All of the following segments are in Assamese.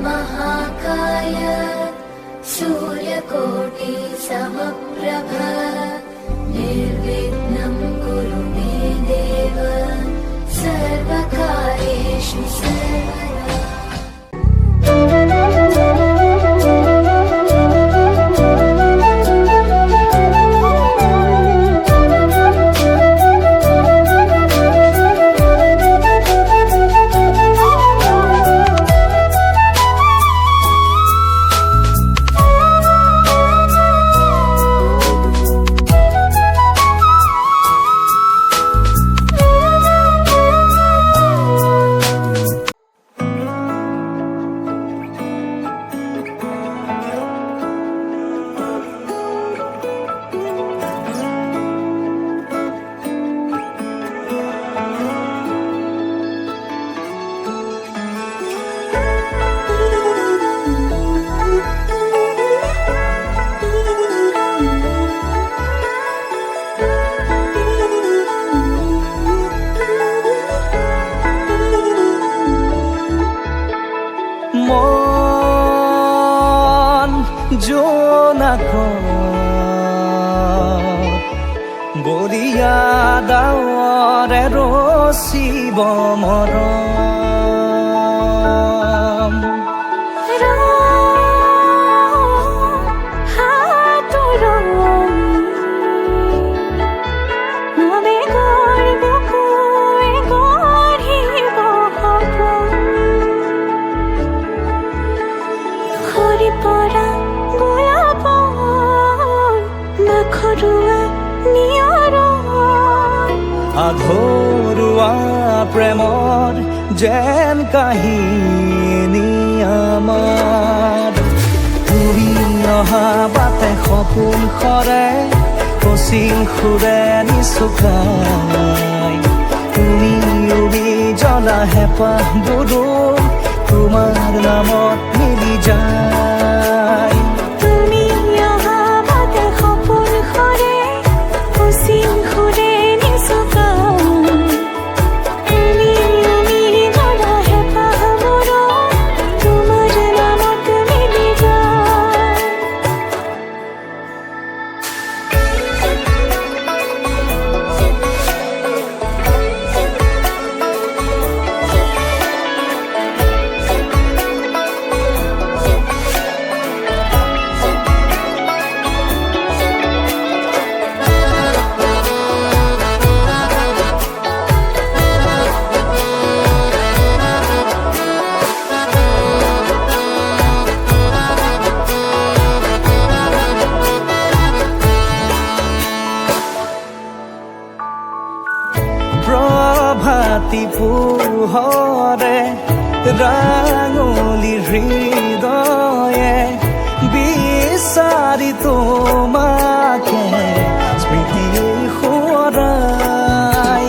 महाकाय सूर्यकोटि समप्रभ निर्विघ्नं कुरु मे देव सर्वकार्येषु सर्वदा। বৰিয়া দাওয়াৰে ৰসিব মৰম আধৰুৱা প্ৰেমৰ যেন কাহিনী আমাৰ ঘূৰি অহা বাটে সপোন সৰে কচিল সুৰে নিচুকাই তুমি উৰি জ্বলা হেঁপাহবোৰো তোমাৰ নামত মিলি যায়। প্ৰভাতী পোহৰে ৰাঙলী হৃদয়ে বিচাৰি তোমাকে স্মৃতি সোঁৱৰাই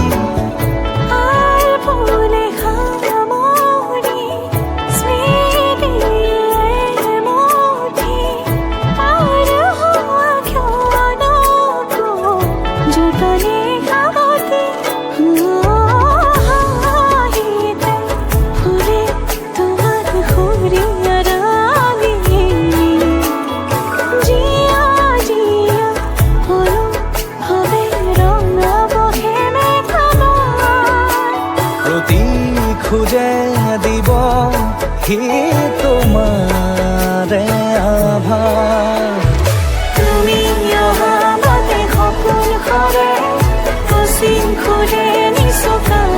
খুঁজে দিব হি তোমাৰে আভাস তুমি অহা বাটে সপোন সৰে কচিল সুৰে নিচুকাই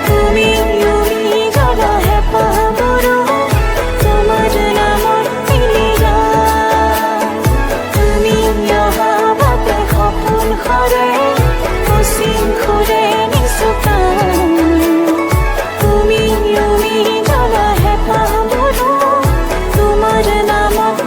তুমি উৰি জ্বলা হেঁপাহবোৰো তোমাৰ নামত মিলি যায়। তুমি অহা বাটে সপোন সৰে কচিল সুৰে নিচুকাই তুমি জ্বলা হেঁপাহবোৰো তোমাৰ নামত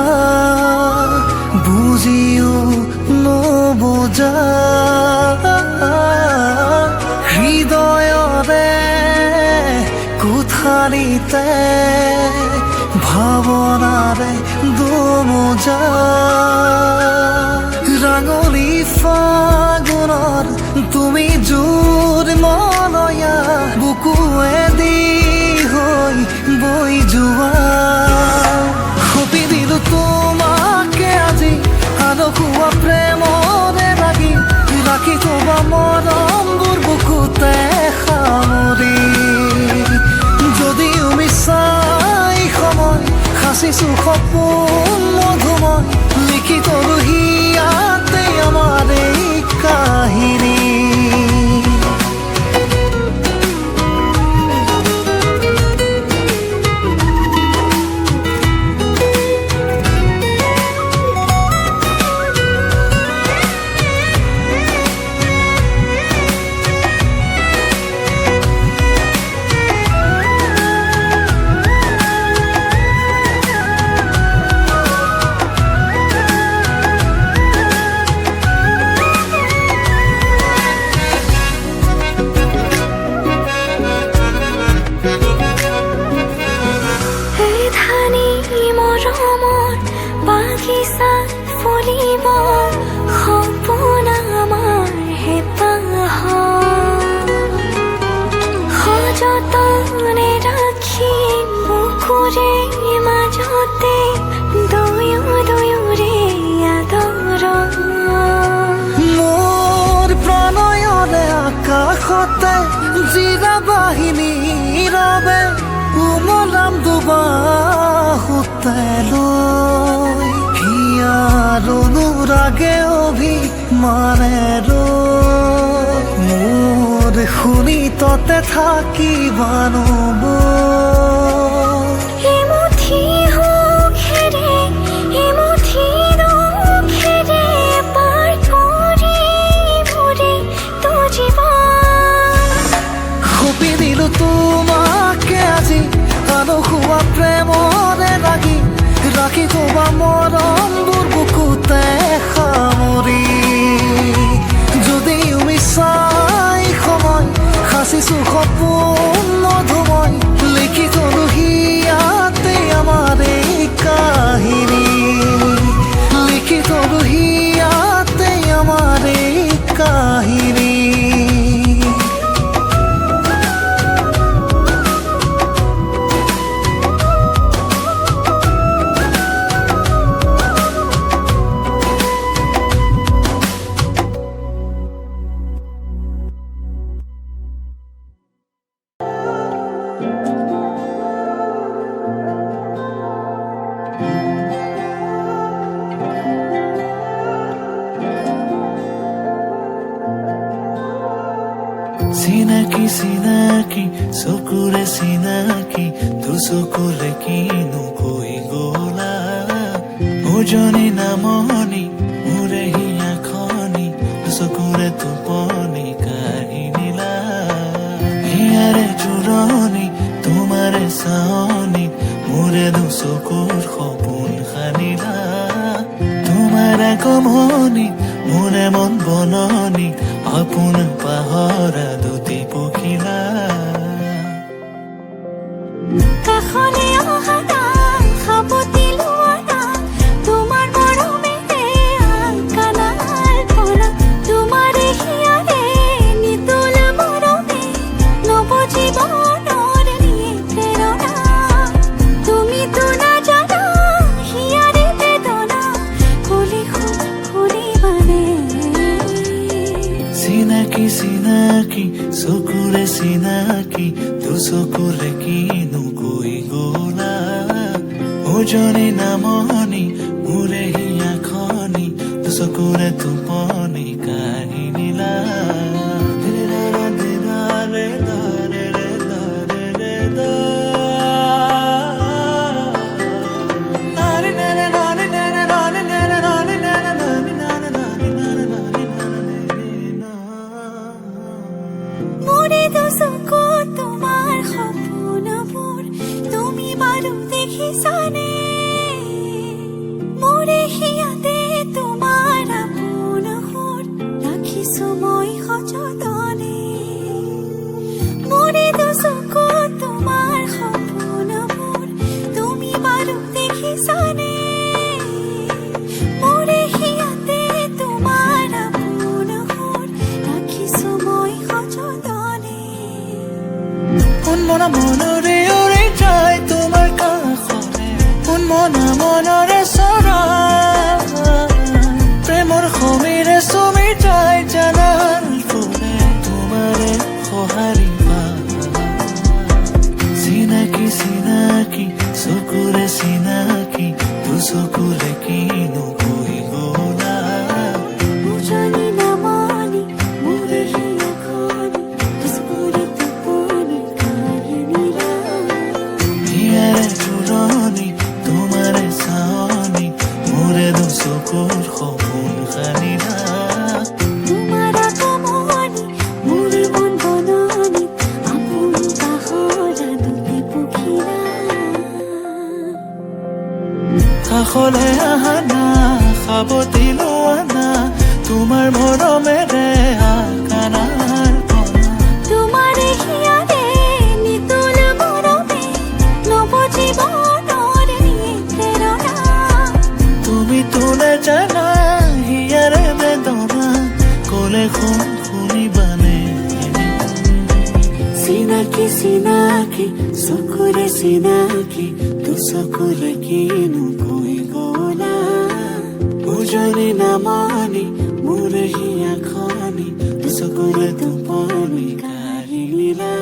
কথা বুজিও নবুজা হৃদয়ৰে কোঠালিতে ভাৱনাৰে দুমোজা ৰাঙলী ফাগুনৰ তুমি জোৰ মলয়া বুকুৱেদি হৈ বৈ যোৱা সপি দিলো তোমাকে আজি আলসুৱা প্ৰেমৰে লাগি ৰাখি থবা মৰমবোৰ বুকুতে সামৰি যদিও মিছাই সময় সাঁচিছো সপোন মধুময় লিখি তলো হিয়াতে আমাৰ এই কাহিনী জিৰা বাহিনীৰ বাবে উমলাম দুবাহুতে লৈ হিয়াৰ অনুৰাগে অভিমানে মোৰ শুনি ততে থাকিবানো তোমাকে আজি আলসুৱা প্ৰেমৰে লাগি ৰাখি থবা মৰমবোৰ বুকুতে সামৰি যদিও মিছাই সময় সাঁচিছো সপোন মধুময় লিখি থলো হিয়াতে আমাৰ এই কাহিনী লিখি থলো হিয়াতে আমাৰ এই কাহিনী চিনাকি চিনাকি চকুৰে চিনাকি তোৰ চকুলে কিনো কৈ গলা ওজনী নামনি মোৰে হিয়া খনি চকুৰে টোপনি কাঢ়ি নিলা হিয়াৰে জোৰণি তোমাৰে চাৱনি মোৰে দুচকুৰ সপোন সানিলা তোমাৰ আগমনি মোৰে মন বননি আপোন পাহৰা দুটি পখিলা কাষলে অহা নাই সাৱটি লোৱা নাই তোমাৰ মৰমেৰে কাণাৰ পৰা তোমাৰ হিয়াৰে নিতল মৰমে নৱজীৱনৰ প্ৰেৰণা তুমিতো নাজানা হিয়াৰে বেদনা খুলি খুলিবানে চিনাকি চিনাকি চকুৰে চিনাকি তোৰ চকুলে কিনো কৈ গলা ওজনী নামনি মোৰে হিয়া খনি তোৰ চকুৰে টোপনি কাঢ়ি নিলা তোমাৰ সপোনবোৰ তুমি বাৰু দেখিছানে মোৰে হিয়াতে তোমাৰ আপোন সুৰ ৰাখিছো মই সযতনে মোৰে দুচকু তোমাৰ সপোনবোৰ তুমি বাৰু দেখিছানে মোৰে হিয়াতে তোমাৰ আপোন সুৰ ৰাখিছো মই সযতনে কোন মনা মনৰে উৰি যায় তোমাৰ কাষলে কোন মনা মনৰে চৰা প্ৰেমৰ সমীৰে চুমি যায় জানাল ফুলে তোমাৰে সঁহাৰি পা চিনাকি চিনাকি চকুৰে চিনাকি দুচকুৰে কিনো কৈ গলা উজনি নামনি মোৰে হিয়াখনি দুচকুৰে টোপনি কাহিনীৰা হিয়াৰে জোৰণি তোমাৰে চাৱনি মোৰে দুচকুৰ সপোন খানিলা তোমাৰ আগমনি মোৰে মন বননি আপোন পাহৰা দুটি পখিলা কাষলে আহানা সাৱটি লোৱানা তোমাৰ মৰমেৰে আকানাৰ পৰা তোমাৰে হিয়াৰে নিতুল মৰমে নৱ জীৱনৰ প্ৰেৰণা তুমি তোলে জানা হিয়াৰে বেদনা কলে শুনিবানে চিনাকি চিনাকি চকুৰে চিনাকি দুচকুৰে কিনো কৈ গলা উজনি নামনি মোৰে হিয়াখনি দুচকুৰে টোপনি কাঢ়িলা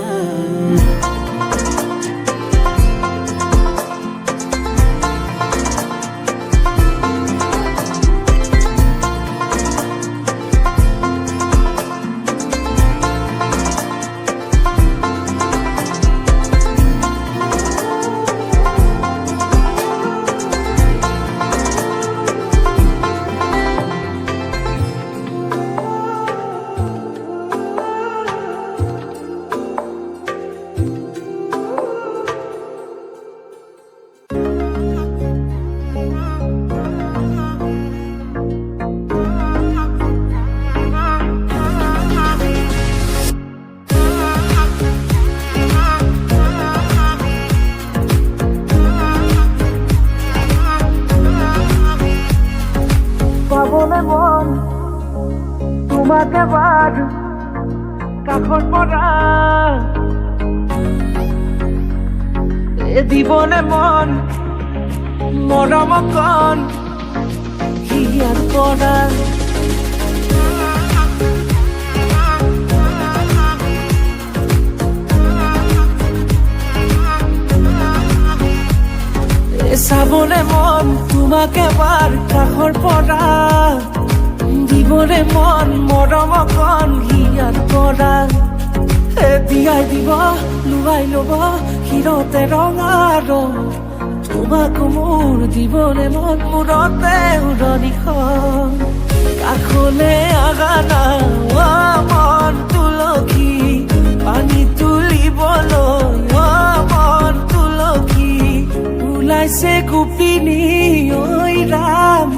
পাবলে মন তোমাকে বাদ কাষত পৰা দিবলে মন মৰম কণ হিয়াৰ পৰা চাবলে মন তোমাকে বাৰ কাষৰ পৰা দিবলে মন মৰম কণ হিয়াৰ পৰা দিয়াই দিব লুৱাই ল'ব শিৰতে ৰঙা ৰং তোমাক মোৰ দিবলে মন মূৰতে উৰণিখন কাষলে আগানা মন তুলসী পানী তুলিবলৈ মন তুলসী ওলাইছে গোপিনী ঐ ৰাম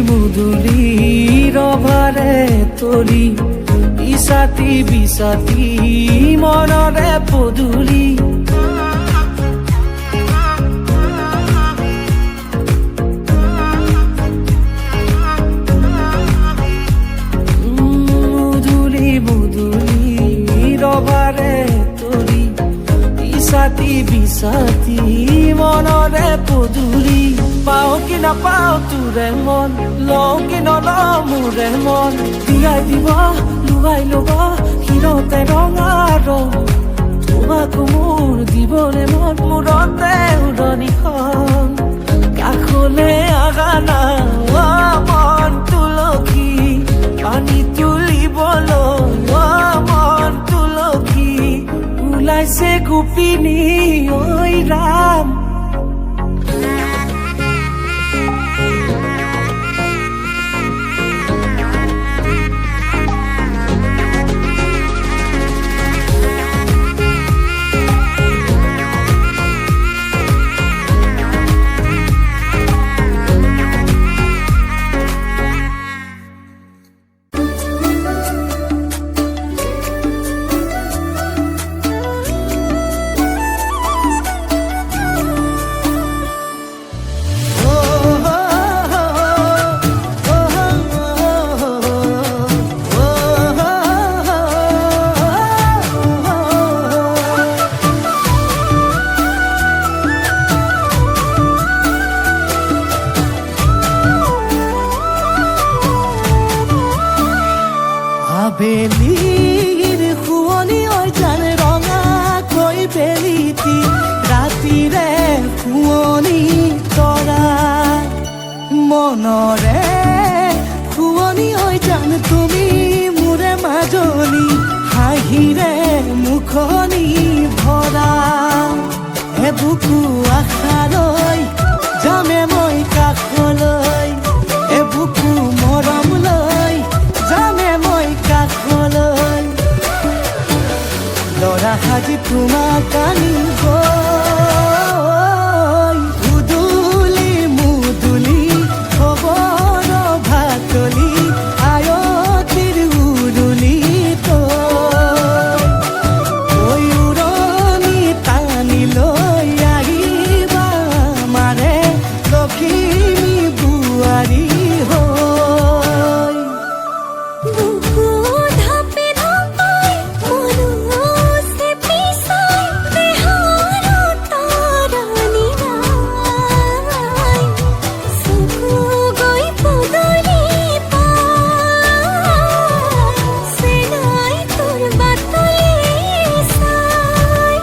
মুদুলি ৰভাৰে তলি ইছাতি বিছাতি মনৰে পদুলি মুদুলি মুদুলি ৰভাৰে তলি ইছাতি বিছাতি মনৰে পদুলি পাও কি নাপাও তোৰে মন লওঁ কি নলওঁ মোৰে মন দিয়াই দিব লুৱাই ল'ব শিৰতে ৰঙা ৰং তোমাক মোৰ দিবলে মন মূৰতে উৰণিখন কাষলে আগানা মন তুলসী পানী তুলিব আহিলি ঐ ৰাম আবেলিৰ শুৱনি ঐ জান ৰঙাকৈ বেলিটি ৰাতিৰে শুৱনি তৰা মনৰে শুৱনি ঐ জান তুমি মোৰে মাজনী হাঁহিৰে মুখনি ভৰা এবুকু আশালৈ যামে মই কাষলৈ এবুকু মৰম লৈ যামে মই কাষলৈ লৰা সাজি তোমাক আনিব উদুলি মুদুলি খবৰ ভাতলি আয়তিৰ উৰুলি তই উৰণি টানি লৈ আহিবা মাৰে লখিমী বোৱাৰী হৈ বুকু ধাপে ধাপাই মনো চেপি চাই বেহাৰো তৰণি নাই চকু গৈ পদূলি পাই চেনাই তোৰ বাটলি চাই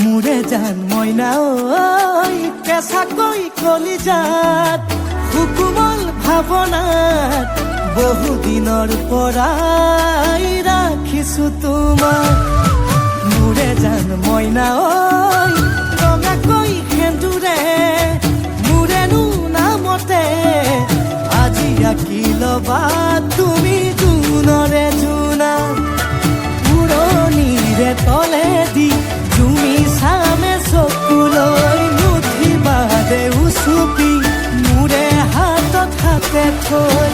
মোৰে জান মইনা ঐ কেঁচাকৈ কলিজাত সুকুমল ভাৱনাত বহুদিনৰ পৰাই ৰাখিছো তোমাক মোৰে জান মইনা ঐ ৰঙাকৈ সেন্দুৰে মোৰেনো নামতে আজি আঁকি ল'বা তুমি জোনৰে জোনা উৰণিৰে তলেদি জুমি চামে চকুলৈ নুঠিবা দে উচুপি মোৰে হাতত হাতে থৈ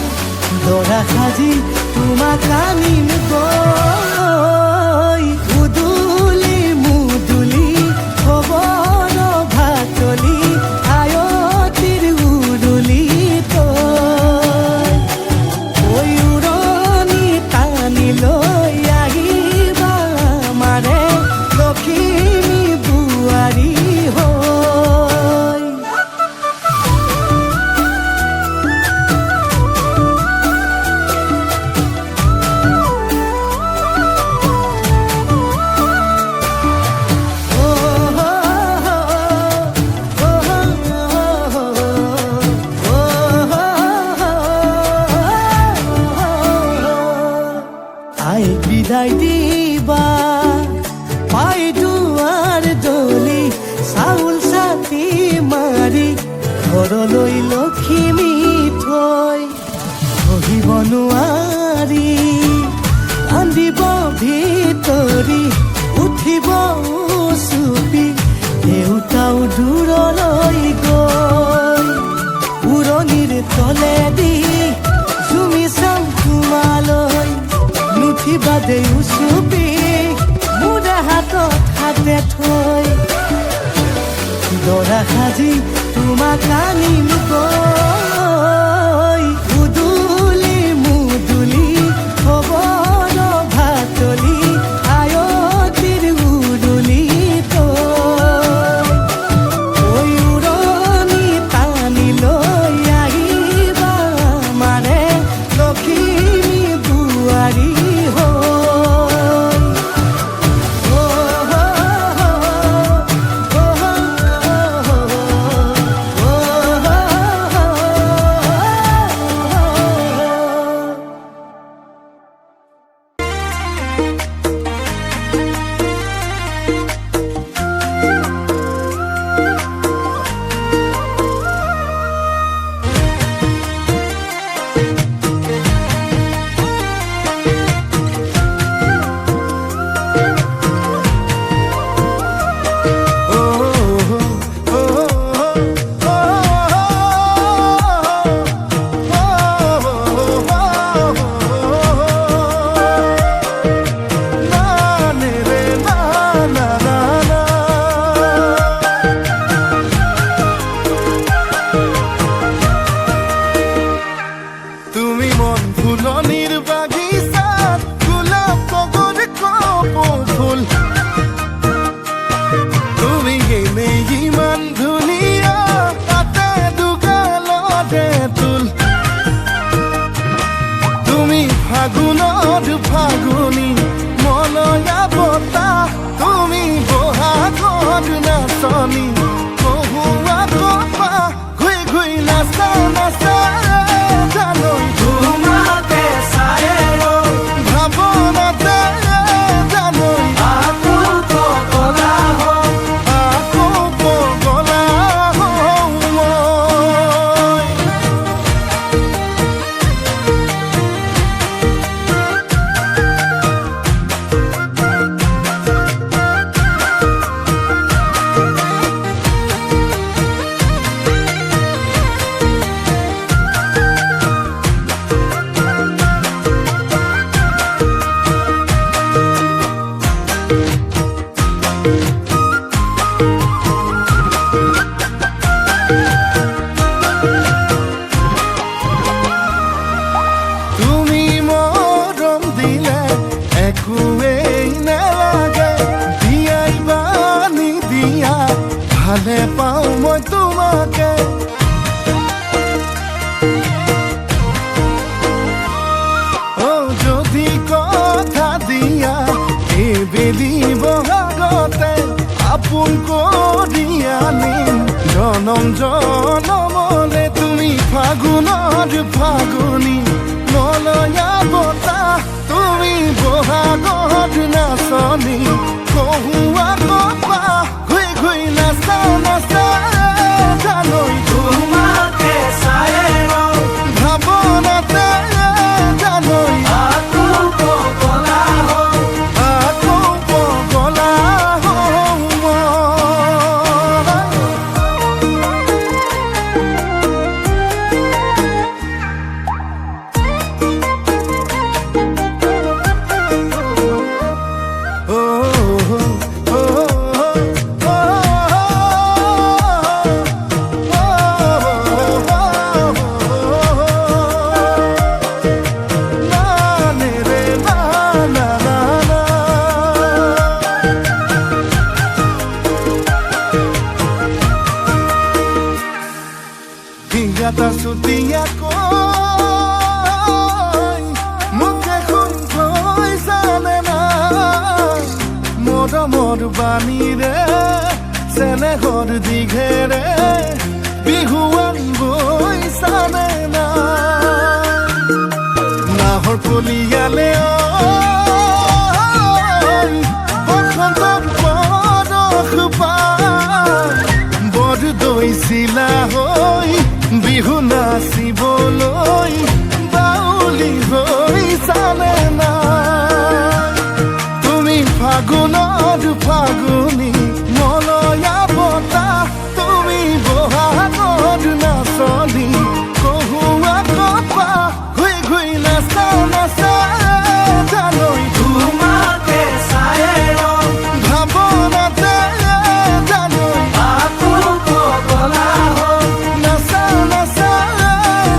দৰা সাজি তোমাক আনিম গৈ উদুলি মুদুলি খবৰ ভাতলি আয়তিৰ উৰুলি তই ঐ উৰণি টানি লৈ আহিবা মাৰে লখিমী বোৱাৰী হৈ আই বিদায় দিবা পাই দুৱাৰ দলি চাউল চাতি মাৰি ঘৰলৈ লখিমী থৈ সহিব নোৱাৰি কান্দিব ভিতৰি উঠিব চুপি দেউতাও দূৰলৈ গৈ উৰণিৰ তলেদি জুমি চাম তোমালৈ নুঠিবা দেউ চুপি মোৰে হাতত হাতে থৈ দৰা সাজি তোমাক আনিম গৈ উদুলি মুদুলি খবৰ ভাতলি আয়তিৰ উৰুলি তই উৰণি টানি লৈ আহিবা মাৰে লখিমী বোৱাৰী হৈ তুমি মন ফুলনিৰ বাগিচাত গোলাপ তগৰ কপৌফুল তুমি এনেই ইমান ধুনীয়া তাতে দুগালতে তুল তুমি ফাগুনত ফাগুনী মলয়া বতাহ তুমি বহাগত নাচনী কহুৱা কপা ঘুই ঘুই নাচা নাচা জানৈ তোমাকে চায়ে ৰওঁ ভাৱনাতে জানৈ আকৌ পগলা হওঁ আকৌ পগলা হওঁ মই। তুমি মৰম দিলে একোৱেই নালাগে দিয়াই বানি দিয়া ভালে পাওঁ মই তোমাকে যদি কথা দিয়া এইবেলি বহাগতে আপোন কৰি আনিম জনম জনমলে তুমি ফাগুনৰ ফাগুনী মলয়া বতাহ তুমি বহাগত নাচনী কহুৱা কপা ঘুই ঘুই নাচা নাচা জানৈ তোমাকে চায়ে ৰওঁ ভাৱনাতে জানৈ আকৌ পগলা হওঁ আকৌ পগলা হওঁ মই। Hingga sutiaকৈ মুখে শুনকৈ জানে না মৰমৰ বাণীৰে চেনেহৰ দীঘেৰে বিহুৱান বৈ জানে না নাহৰ কলিয়ালে বসন্তৰ পৰশ পাই বৰ দৈছিলা হৈ বিহু নাচিবলৈ বাউলি হৈ জানে না তুমি ফাগুনত ফাগুনী মলয়া বতাহ তুমি বহাগত নাচনী কহুৱা কপা ঘুই ঘুই নাচা নাচা জানৈ তোমাকে চায়ে ৰওঁ ভাৱনাতে জানৈ আকৌ পগলা হওঁ নাচা নাচা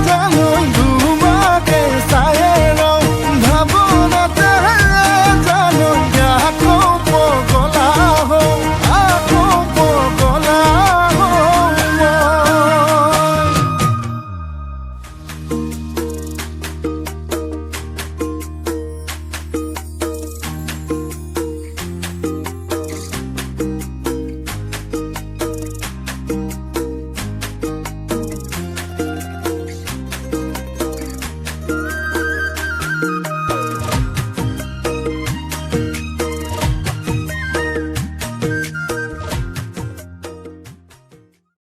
জানৈ তোমাকে চায়ে ৰওঁ ভাৱনাতে জানৈ আকৌ পগলা হওঁ আকৌ পগলা হওঁ মই।